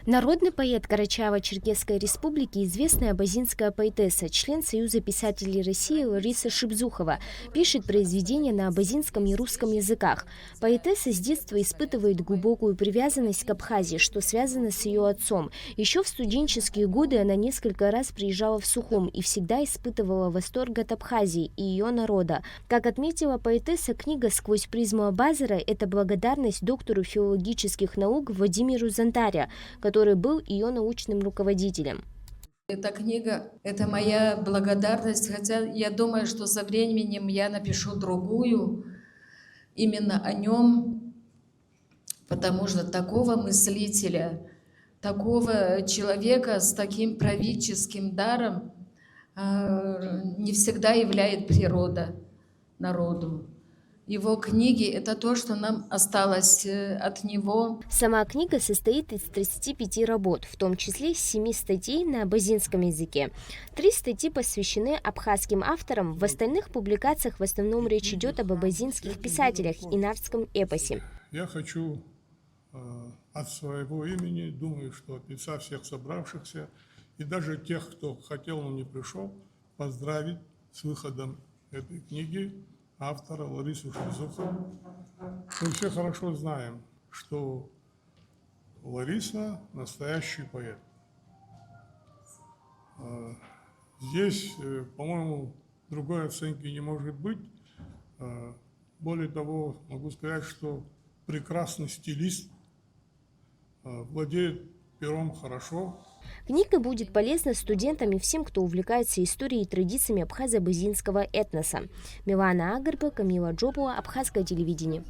Народный поэт Карачаево-Черкесской республики, известная абазинская поэтесса, член Союза писателей России Лариса Шипзухова, пишет произведения на абазинском и русском языках. Поэтесса с детства испытывает глубокую привязанность к Абхазии, что связано с ее отцом. Еще в студенческие годы она несколько раз приезжала в Сухум и всегда испытывала восторг от Абхазии и ее народа. Как отметила поэтесса, книга «Сквозь призму Абазара» — это благодарность доктору филологических наук Владимиру Зонтаря, который был ее научным руководителем. Эта книга – это моя благодарность, хотя я думаю, что со временем я напишу другую именно о нем, потому что такого мыслителя, такого человека с таким правительским даром не всегда являет природа народу. Его книги – это то, что нам осталось от него. Сама книга состоит из 35 работ, в том числе 7 статей на абазинском языке. 3 статьи посвящены абхазским авторам, в остальных публикациях в основном речь идет об абазинских писателях и навском эпосе. Я хочу от своего имени, думаю, что от лица всех собравшихся и даже тех, кто хотел, но не пришел, поздравить с выходом этой книги автора Ларису Шипзухову. Мы все хорошо знаем, что Лариса – настоящий поэт. Здесь, по-моему, другой оценки не может быть. Более того, могу сказать, что прекрасный стилист, владеет пером хорошо. Книга будет полезна студентам и всем, кто увлекается историей и традициями абхазо-абазинского этноса. Милана Агарба, Камила Джопова, Абхазское телевидение.